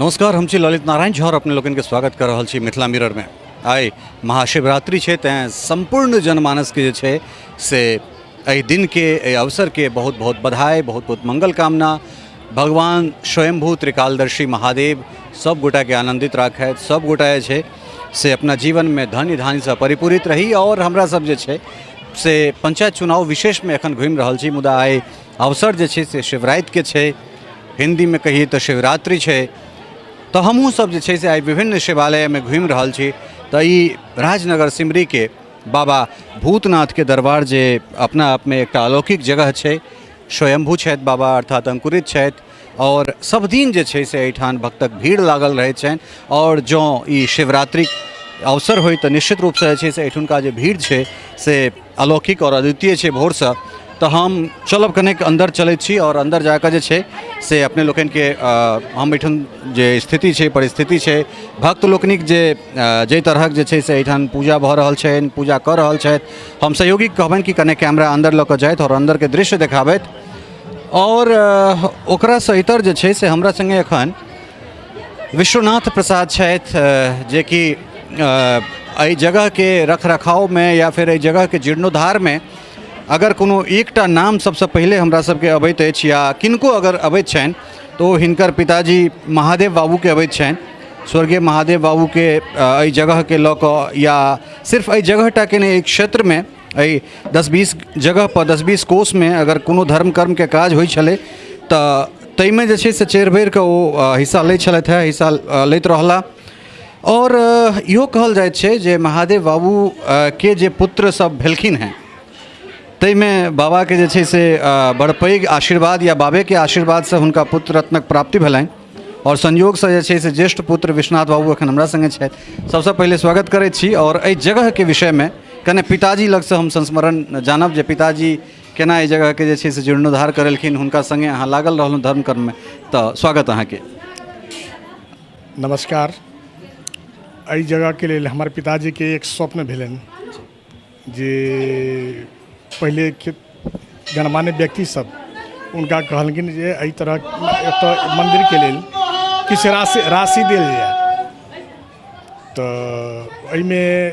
नमस्कार, हम छी ललित नारायण झा और अपने लोगन के स्वागत कर रहल छी मिथिला मिरर में। आइ महाशिवरात्रि है, तें संपूर्ण जनमानस के जे छे से एहि दिन के एहि अवसर के बहुत बहुत बधाई, बहुत बहुत मंगल कामना। भगवान स्वयंभू त्रिकालदर्शी महादेव सब गोटा के आनंदित राखैत, सब गोटा जे छे से अपना जीवन में धन्य धान्य से परिपूरित रही। और हमरा सब जे छे से पंचायत चुनाव विशेष में एखन घूमि रहल छी, मुदा आइ अवसर जे छे से शिवरात्रि के छे, हिंदी में कहिए तो शिवरात्रि छे। तो हमहूँ सब जे छे से आइ विभिन्न शिवालय में घूमि रहल छी। तो ई राजनगर सिमरी के बाबा भूतनाथ के दरबार जे अपना आप में एक अलौकिक जगह छे, स्वयंभू छथि बाबा अर्थात अंकुरित छथि। और सब दिन जे छे से एहिठाम भक्तक भीड़ लागल रहै छनि। और जँ ई शिवरात्रि अवसर होय तो निश्चित रूप से जे छे से एहिठुनका जे भीड़ छे से अलौकिक और अद्वितीय छे भोर से। तो हम चलब कनेक अंदर चले छी और अंदर जाकर जे छे से अपने लोकन के हम एठन जे स्थिति छे, परिस्थिति छे, भक्त लोकनिक जे तरहक जे छे से एठान पूजा भ रहल छे, पूजा कर रहल छे, हम सहयोगी कहबन कि कने कैमरा अंदर लऽ कऽ जाइत और अंदर के दृश्य देखाबैत। और ओकरा से इतर जे छे से हमरा संगे एखन विश्वनाथ प्रसाद छथि, जे कि एहि जगह के रख रखाव में या फिर एहि जगह के जीर्णोद्धार में अगर कोनो एकटा नाम सबसे पहले हमरा सबके अबैत अछि या किनको अगर अबैत छनि तो हिनकर पिताजी महादेव बाबू के अबैत छनि। स्वर्गीय महादेव बाबू के एहि जगह के लऽ कऽ या सिर्फ एहि जगहटा के नहीं, एक क्षेत्र में एहि 10-20 जगह पर 10-20 कोस में अगर कोनो धर्म कर्म के काज होइ छलै तऽ ताहिमे जे छै से चेर भरि कऽ ओ हिस्सा लै छलथि है, हिस्सा लैत रहला। और इहो कहल जाइत छै जे महादेव बाबू के जे पुत्र सब भेलखिन हैं तई में बाबा के जे छे से बड़ पैघ आशीर्वाद या बाबे के आशीर्वाद से हुनका पुत्र रत्नक प्राप्ति भेलनि। और संयोग से जे छे से ज्येष्ठ पुत्र विश्वनाथ बाबू एखन हमरा संगे छथि। सबसे पहले स्वागत करै छी। और एहि जगह के विषय में कने पिताजी लग से हम संस्मरण जानब जे पिताजी केना एहि जगह के जे छे से जीर्णोद्धार करेलखिन, हुनका संगे अहाँ लागल रहलहुँ धर्म कर्म में। तो स्वागत अहाँ के। नमस्कार। एहि जगह के लिए हमारे पिताजी के एक स्वप्न भेलन जे पहले के गणमान्य व्यक्ति सब उनका कहलखिन जे एहि तरह तो मंदिर के लिए किछ राशि देल जाए। तो एहिमे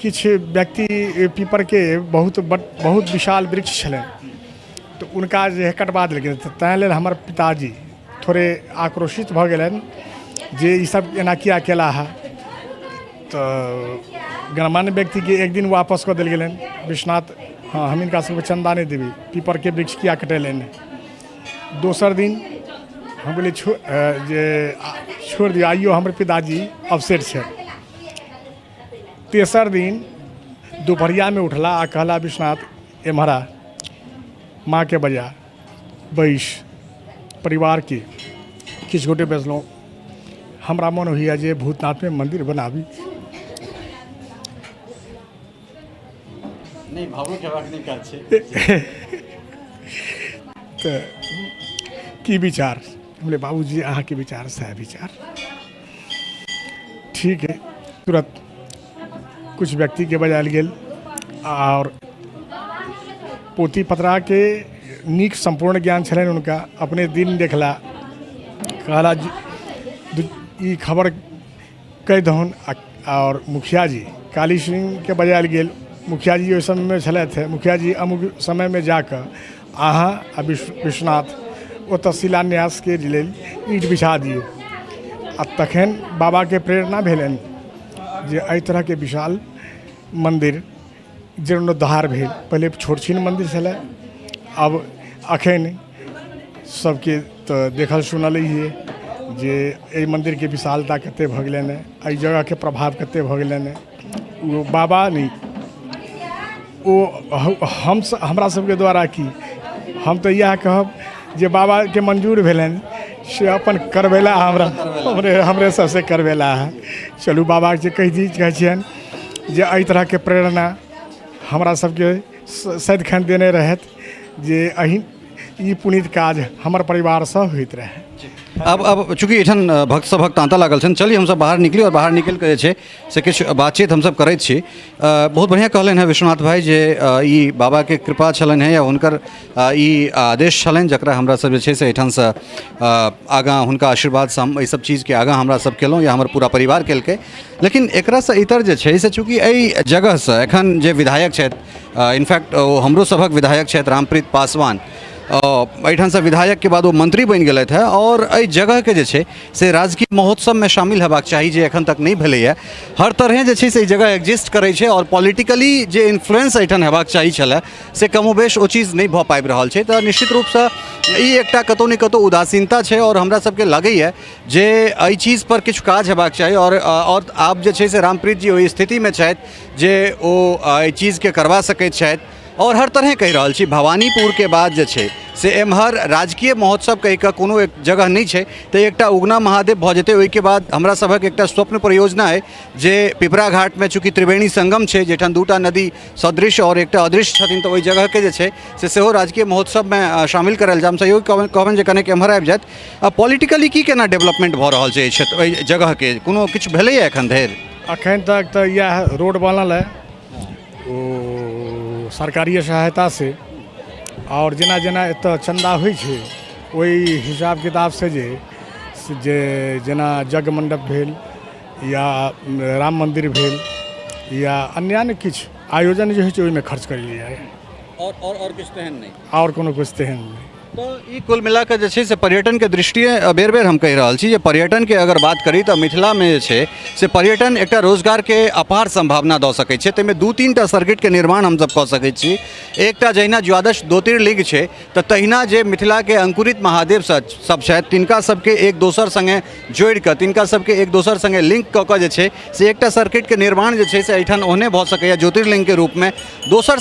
किछ व्यक्ति पीपर के बहुत विशाल वृक्ष छलन, तो उनका जे कटवा देलखिन। तैं लेल हमर पिताजी थोड़े आक्रोशित भ गेलन जे ई सब एना किया केला है। तो गणमान्य व्यक्ति के एक दिन वापस कऽ देल गेलन, विश्वनाथ हाँ हम इनका सबके चंदा नहीं देवी, पीपर के वृक्ष किया कटेलन। दोसर दिन हम बोले छोड़ दिया, आइयो हमारे पिताजी अवसर छे। तेसर दिन दोपहरिया में उठला आ कहला विश्वनाथ एम्हरा माँ के बजा बैस, परिवार के किछ गोटे बैसलों। हमरा मन होइया जे भूतनाथ में मंदिर बनाबी। नहीं भावुक हेबाक नहीं काज छै। तो की विचार बोले बाबूजी अहाँ के विचार से विचार ठीक है। तुरंत कुछ व्यक्ति के बजायल गेल और पोथी पत्रा के नीक संपूर्ण ज्ञान छलन उनका। अपने दिन देखला कहला ई खबर कह दहन। और मुखिया जी काली सिंह के बजायल गेल। मुखिया जी ओहि समय में छले थे। मुखिया जी अमुक समय में जाकर अहाँ आ विश्वनाथ ओतऽ शिलान्यास के लेल ईंट बिछा दियौ। आ तखन बाबा के प्रेरणा भेलन जे एहि तरह के विशाल मंदिर जीर्णोद्धार भेल। पहले छोट छीन मंदिर छलै, अब अखन सबके तो देखल सुनल ही जे एहि मंदिर के विशालता कते भऽ गेलनि, एहि जगह के प्रभाव कते भऽ गेलनि। वो बाबा नहीं ओ हमरा सबके द्वारा की हम तो यह कहब जे बाबा के मंजूर भेलन से अपन करवेला हमरे सबसे करवेला है। चलू बाबा के कह छियनि जे एहि तरह के प्रेरणा हमरा सबके सदिखन देने रहत जे ई पुनीत काज हमर परिवार से होइत रहे। अब चूँकि एठन भक्त सभक तांता लागल छन, चलिए हम सब बाहर निकली और बाहर निकल के जे छै से किछु बातचीत हम सब करैत छी। बहुत बढ़िया कहलन है विश्वनाथ भाई जे ई बाबा के कृपा छलन है या हुनकर ई आदेश छलन जकरा हमरा सब जे छै से एठन से आगाँ हुनका आशीर्वाद से हम एहि सब चीज के आगाँ हमरा सब केलहुँ या हमर पूरा परिवार केलकै। लेकिन एकरा से इतर जे छै से चूँकि एहि जगह से एखन जे विधायक छथि, इनफैक्ट हमरो सभक विधायक छथि रामप्रीत पासवान, एहिठाम से विधायक के बाद वो मंत्री बनि गेलथ है और एहि जगह के जे छै से राजकीय महोत्सव में शामिल हेबाक चाही जे एखन तक नहीं भेलै है। हर तरह जे छै से ई जगह एग्जिस्ट करै छै और पॉलिटिकली जे इन्फ्लुएंस एहिठाम हेबाक चाही छलै से कमोबेश ओ चीज नहीं भऽ पाबि रहल छै। तऽ निश्चित रूप से ई एकटा कतौ ने कतौ उदासीनता छै और हमरा सबके लगैए जे एहि चीज पर किछु काज हेबाक चाही और आब जे छै से रामप्रीत जी ओहि स्थिति में छथि जे ओ एहि चीज के करवा सकैत छथि। और हर तरह कहि रहल छी भवानीपुर के बाद जे छै से एम्हर राजकीय महोत्सव कहि कऽ कोनो एक जगह नहीं छै तऽ एकटा उगना महादेव भऽ जेतै। ओहिके बाद हमरा सभक एकटा स्वप्न परियोजना है जे पिपरा घाट में चूँकि त्रिवेणी संगम छै जेठान दूटा नदी सदृश और एकटा अदृश्य छथिन, तऽ ओहि जगह के जे छै से सेहो राजकीय महोत्सव में शामिल करल जाय। हम सहयोग कहबनि जे कनेक एम्हर आबि जायत। पॉलिटिकली की केना डेवलपमेंट भऽ रहल छै एहि जगह के, कोनो किछु भेलैए एखन धरि? अखन तक तो यह रोड बनल है सरकारी सहायता से, और जेना जेना एतऽ चंदा होइ छै ओहि हिसाब किताब से जे जेना यज्ञ मंडप भेल या राम मंदिर भेल या अन्य किछु आयोजन जे होइ छै ओहिमे खर्च करलिए है और किछु तेहन नहीं, और कोनो किछु तेहन नहीं। तो ई कुल मिला के जे छै से पर्यटन के दृष्टिए बेर बेर हम कहि रहल छी जे पर्यटन के अगर बात करी तऽ मिथिला में जे छै से पर्यटन एकटा रोजगार के अपार संभावना दऽ सकै छै। ताहिमे दू तीन टा सर्किट के निर्माण हम सब कऽ सकै छी। एकटा जहिना द्वादश ज्योतिर्लिंग छै तऽ तहिना जे मिथिला के अंकुरित महादेव सब छथि तिनका सबके एक दोसर संगे जोड़ि कऽ, तिनका सबके एक दोसर संगे लिंक कऽ कऽ जे छै से एकटा सर्किट के निर्माण जे छै से एहिठाम ओहने भऽ सकैए ज्योतिर्लिंग के रूप में। दोसर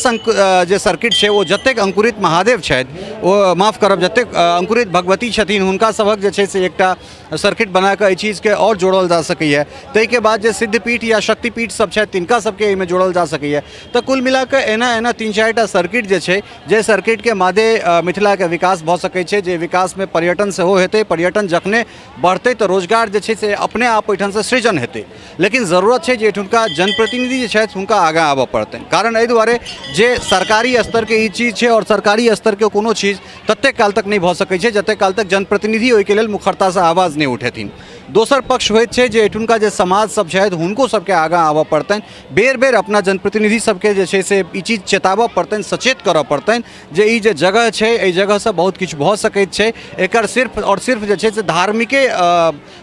जे सर्किट छै ओ जतेक अंकुरित महादेव छथि ओ माफ करब जतेक अंकुरित भगवती छथिन हुनका सभक जे छै से एकटा सर्किट बना कऽ एहि चीजके और जोड़ल जा सकैए। ताहिके बाद जे सिद्धपीठ या शक्तिपीठ सब छथि तिनका सबके एहिमे जोड़ल जा सकैए। तऽ कुल मिला कऽ एना एना तीन चारि टा सर्किट जे छै जे सर्किट के मादे मिथिलाके विकास भऽ सकै छै, जे विकासमे पर्यटन सेहो हेतै। पर्यटन जखने बढ़तै तऽ रोजगार जे छै से अपने आप ओहिठाम से सृजन हेतै। लेकिन जरूरत छै जे एहिठुनका जनप्रतिनिधि जे छथि हुनका आगाँ आबऽ पड़तनि। कारण एहि दुआरे जे सरकारी स्तर के ई चीज छै और सरकारी स्तर के कोनो चीज ततेक काल तक नहीं भऽ सकै छै जतेक काल तक जनप्रतिनिधि ओहिके लेल मुखरता से आवाज नहीं उठेथिन। दोसर पक्ष होइत छै जे एहिठुनका जे समाज सब छथि हुनको सबके आगाँ आबऽ पड़तनि। बेर बेर अपना जनप्रतिनिधि सबके जे छै से ई चीज चेताबऽ पड़तनि, सचेत करऽ पड़तनि जे ई जे जगह छै एहि जगह से बहुत किछु भऽ सकैत छै। एकर सिर्फ और सिर्फ जे छै से धार्मिके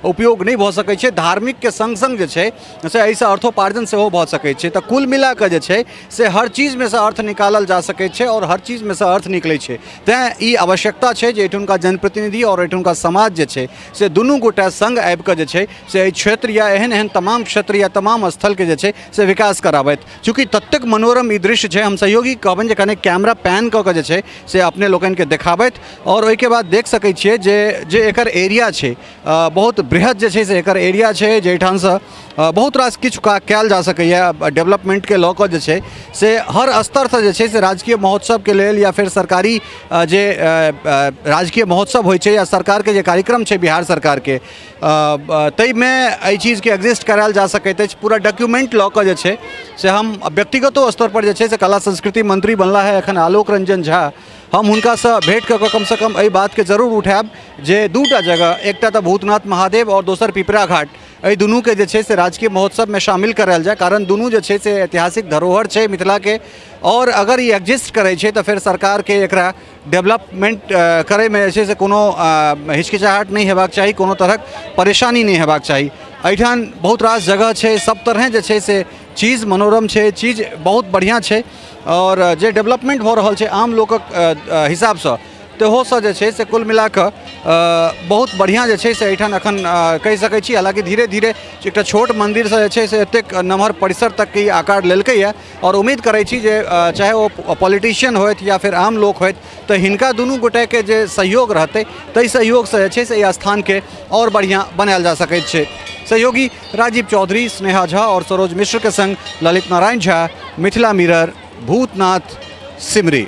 उपयोग नहीं भऽ सकै छै, धार्मिक के संग संग जे छै से एहिसँ अर्थोपार्जन सेहो भऽ सकैत छै। तऽ कुल मिला कऽ जे छै से हर चीज में से अर्थ निकालल जा सकैत छै और हर चीज में से अर्थ निकलै छै। तैँ ई आवश्यकता छै जे एहिठुनका जनप्रतिनिधि और एहिठुनका समाज जे छै से दुनू गोटा संग आबि कऽ जे छै से एहि क्षेत्र या एहन एहन तमाम क्षेत्र या तमाम स्थल के जे छै से विकास कराबैत। चूँकि ततेक मनोरम ई दृश्य छै हम सहयोगी कहबनि जे कने कैमरा पैन कऽ के जे छै से अपने लोकनि के देखाबैत और ओहिके बाद देख सकै छियै जे एकर एरिया छै बहुत बृहद जे छै से एकर एरिया छै जाहिठाम से बहुत रास किछु कयल जा सकैए डेवलपमेंट के लऽ कऽ जे छै से हर स्तर से जे छै से राजकीय महोत्सव के लेल या फिर सरकारी जे राजकीय महोत्सव होइ छै या सरकार के जे कार्यक्रम छै बिहार सरकार के ताहिमे एहि चीज के एग्जिस्ट करायल जा सकैत अछि। पूरा डॉक्यूमेंट लऽ कऽ जे छै से हम व्यक्तिगतो स्तर पर जे छै से कला संस्कृति मंत्री बनला है एखन आलोक रंजन झा, हम हुनकासँ भेंट कऽ कऽ कमसँ कम एहि बात के जरूर उठायब जे दूटा जगह एकटा तऽ भूतनाथ महादेव और दोसर पिपरा घाट एहि दुनू के जे छै से राजकीय महोत्सव में शामिल करायल जाय। कारण दुनू जे छै से ऐतिहासिक धरोहर छै मिथिला के और अगर ई एग्जिस्ट करै छै तऽ फिर सरकार के एकरा डेवलपमेंट करे में जे छै से कोनो हिचकिचाहट नहीं हेबाक चाही, कोनो तरहक परेशानी नहीं हेबाक चाही। एहिठाम बहुत रास जगह छै, सब तरह जे छै से चीज मनोरम छै, चीज बहुत बढ़िया छै और जे डेवलपमेंट भऽ रहल छै आम लोकक हिसाबसँ तेहोसँ जे छै से कुल मिला कऽ बहुत बढ़िया जे छै से एहिठाम एखन कहि सकै छी। हालांकि धीरे धीरे एकटा छोट मन्दिरसँ जे छै से एतेक नमहर परिसर तक के आकार लेलकैए और उम्मीद करै छी जे चाहे ओ पॉलिटिशियन होथि या फिर आम लोक होथि तऽ हिनका दुनू गोटेके जे सहयोग रहतै ताहि सहयोगसँ जे छै से ई स्थानके और बढ़िया बनायल जा सकैत छै। सहयोगी राजीव चौधरी, स्नेहा झा और सरोज मिश्र के संग ललित नारायण झा, मिथिला मिरर, भूतनाथ, सिमरी।